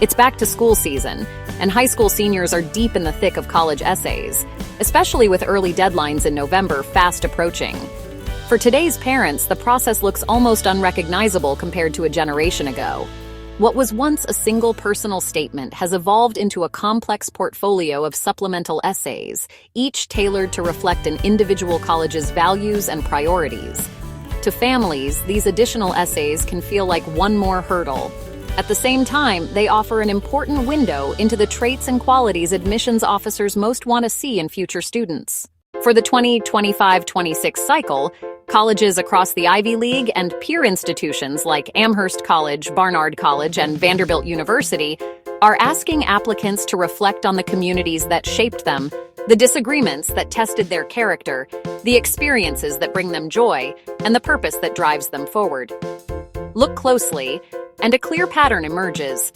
It's back to school season, and high school seniors are deep in the thick of college essays, especially with early deadlines in November fast approaching. For today's parents, the process looks almost unrecognizable compared to a generation ago. What was once a single personal statement has evolved into a complex portfolio of supplemental essays, each tailored to reflect an individual college's values and priorities. To families, these additional essays can feel like one more hurdle. At the same time, they offer an important window into the traits and qualities admissions officers most want to see in future students. For the 2025-26 cycle, colleges across the Ivy League and peer institutions like Amherst College, Barnard College, and Vanderbilt University are asking applicants to reflect on the communities that shaped them, the disagreements that tested their character, the experiences that bring them joy, and the purpose that drives them forward. Look closely, and a clear pattern emerges.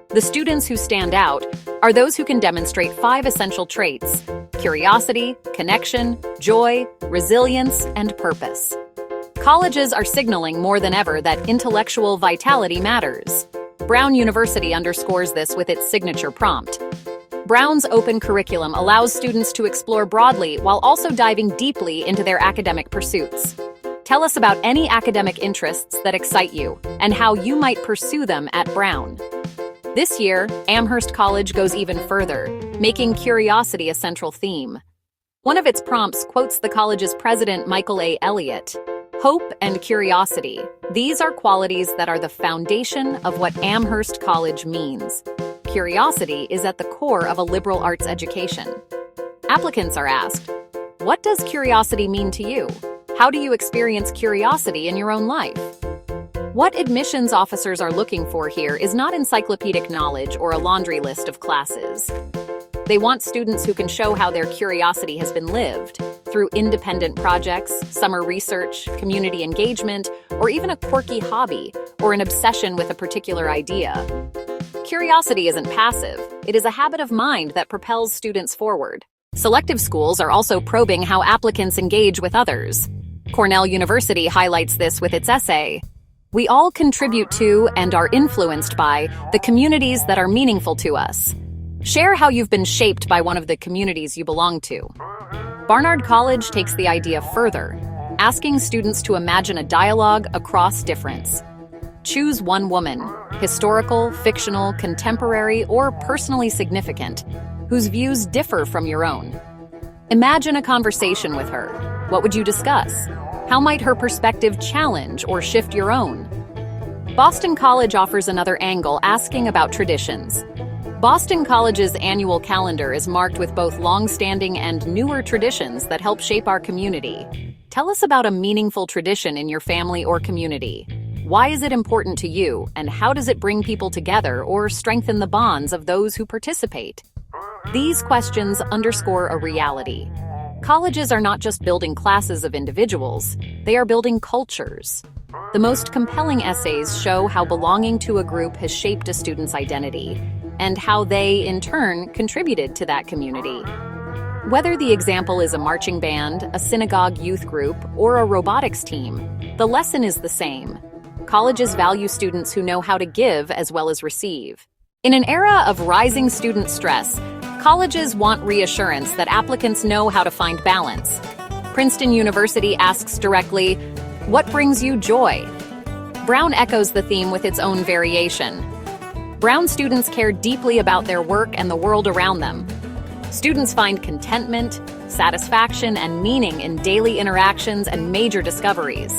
The students who stand out are those who can demonstrate 5 essential traits: curiosity, connection, joy, resilience, and purpose. Colleges are signaling more than ever that intellectual vitality matters. Brown University underscores this with its signature prompt. Brown's open curriculum allows students to explore broadly while also diving deeply into their academic pursuits. Tell us about any academic interests that excite you and how you might pursue them at Brown. This year, Amherst College goes even further, making curiosity a central theme. One of its prompts quotes the college's president, Michael A. Elliott. Hope and curiosity. These are qualities that are the foundation of what Amherst College means. Curiosity is at the core of a liberal arts education. Applicants are asked, what does curiosity mean to you? How do you experience curiosity in your own life? What admissions officers are looking for here is not encyclopedic knowledge or a laundry list of classes. They want students who can show how their curiosity has been lived through independent projects, summer research, community engagement, or even a quirky hobby or an obsession with a particular idea. Curiosity isn't passive. It is a habit of mind that propels students forward. Selective schools are also probing how applicants engage with others. Cornell University highlights this with its essay, "We all contribute to and are influenced by the communities that are meaningful to us." Share how you've been shaped by one of the communities you belong to. Barnard College takes the idea further, asking students to imagine a dialogue across difference. Choose one woman, historical, fictional, contemporary, or personally significant, whose views differ from your own. Imagine a conversation with her. What would you discuss? How might her perspective challenge or shift your own? Boston College offers another angle, asking about traditions. Boston College's annual calendar is marked with both long-standing and newer traditions that help shape our community. Tell us about a meaningful tradition in your family or community. Why is it important to you, and how does it bring people together or strengthen the bonds of those who participate? These questions underscore a reality. Colleges are not just building classes of individuals, they are building cultures. The most compelling essays show how belonging to a group has shaped a student's identity, and how they, in turn, contributed to that community. Whether the example is a marching band, a synagogue youth group, or a robotics team, the lesson is the same. Colleges value students who know how to give as well as receive. In an era of rising student stress, colleges want reassurance that applicants know how to find balance. Princeton University asks directly, "What brings you joy?" Brown echoes the theme with its own variation. Brown students care deeply about their work and the world around them. Students find contentment, satisfaction, and meaning in daily interactions and major discoveries.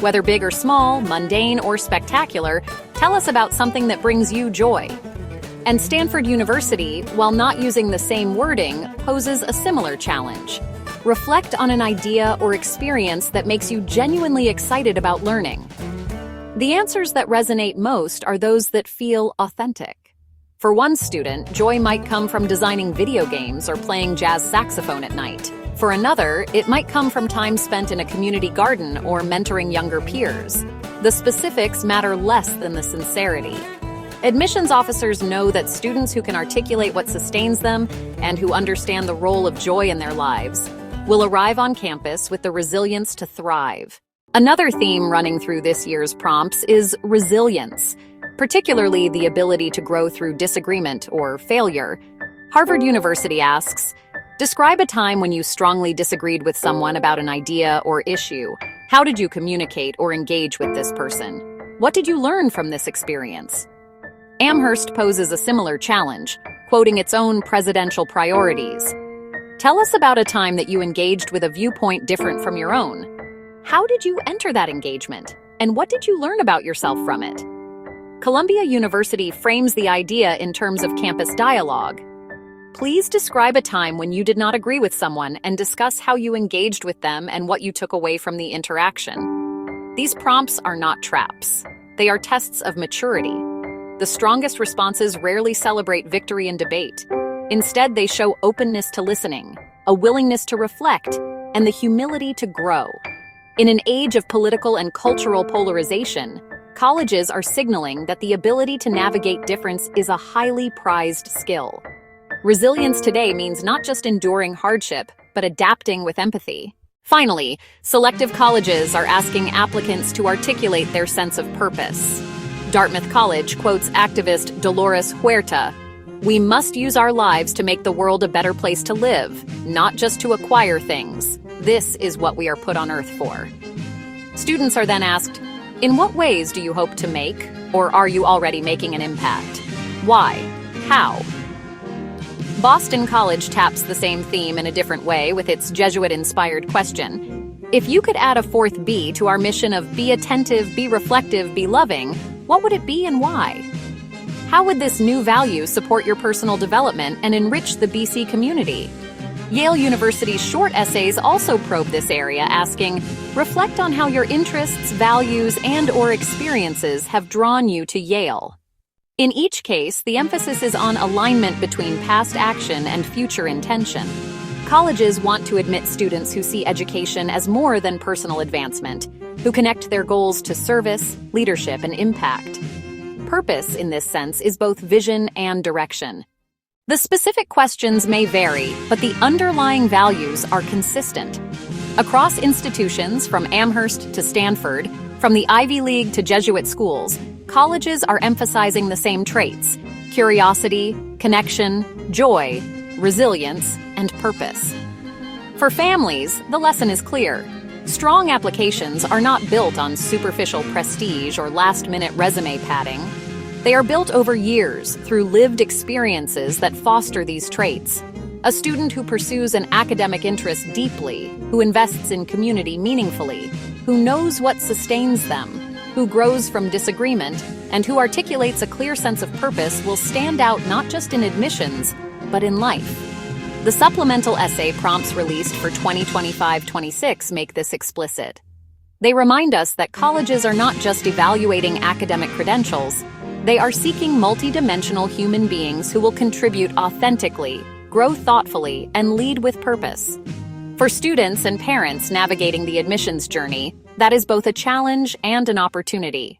Whether big or small, mundane or spectacular, tell us about something that brings you joy. And Stanford University, while not using the same wording, poses a similar challenge. Reflect on an idea or experience that makes you genuinely excited about learning. The answers that resonate most are those that feel authentic. For one student, joy might come from designing video games or playing jazz saxophone at night. For another, it might come from time spent in a community garden or mentoring younger peers. The specifics matter less than the sincerity. Admissions officers know that students who can articulate what sustains them and who understand the role of joy in their lives will arrive on campus with the resilience to thrive. Another theme running through this year's prompts is resilience. particularly the ability to grow through disagreement or failure. Harvard University asks, describe a time when you strongly disagreed with someone about an idea or issue. How did you communicate or engage with this person? What did you learn from this experience? Amherst poses a similar challenge, quoting its own presidential priorities. Tell us about a time that you engaged with a viewpoint different from your own. How did you enter that engagement? And what did you learn about yourself from it? Columbia University frames the idea in terms of campus dialogue. Please describe a time when you did not agree with someone and discuss how you engaged with them and what you took away from the interaction. These prompts are not traps. They are tests of maturity. The strongest responses rarely celebrate victory in debate. Instead, they show openness to listening, a willingness to reflect, and the humility to grow. In an age of political and cultural polarization, colleges are signaling that the ability to navigate difference is a highly prized skill. Resilience today means not just enduring hardship, but adapting with empathy. Finally, selective colleges are asking applicants to articulate their sense of purpose. Dartmouth College quotes activist Dolores Huerta, "We must use our lives to make the world a better place to live, not just to acquire things. This is what we are put on earth for." Students are then asked, in what ways do you hope to make, or are you already making an impact? Why? How? Boston College taps the same theme in a different way with its Jesuit-inspired question. If you could add a fourth B to our mission of be attentive, be reflective, be loving, what would it be and why? How would this new value support your personal development and enrich the BC community? Yale University's short essays also probe this area, asking, reflect on how your interests, values, and/or experiences have drawn you to Yale. In each case, the emphasis is on alignment between past action and future intention. Colleges want to admit students who see education as more than personal advancement, who connect their goals to service, leadership, and impact. Purpose, in this sense, is both vision and direction. The specific questions may vary, but the underlying values are consistent. Across institutions, from Amherst to Stanford, from the Ivy League to Jesuit schools, colleges are emphasizing the same traits: curiosity, connection, joy, resilience, and purpose. For families, the lesson is clear. Strong applications are not built on superficial prestige or last-minute resume padding. They are built over years through lived experiences that foster these traits. A student who pursues an academic interest deeply, who invests in community meaningfully, who knows what sustains them, who grows from disagreement, and who articulates a clear sense of purpose will stand out not just in admissions, but in life. The supplemental essay prompts released for 2025-26 make this explicit. They remind us that colleges are not just evaluating academic credentials, they are seeking multidimensional human beings who will contribute authentically, grow thoughtfully, and lead with purpose. For students and parents navigating the admissions journey, that is both a challenge and an opportunity.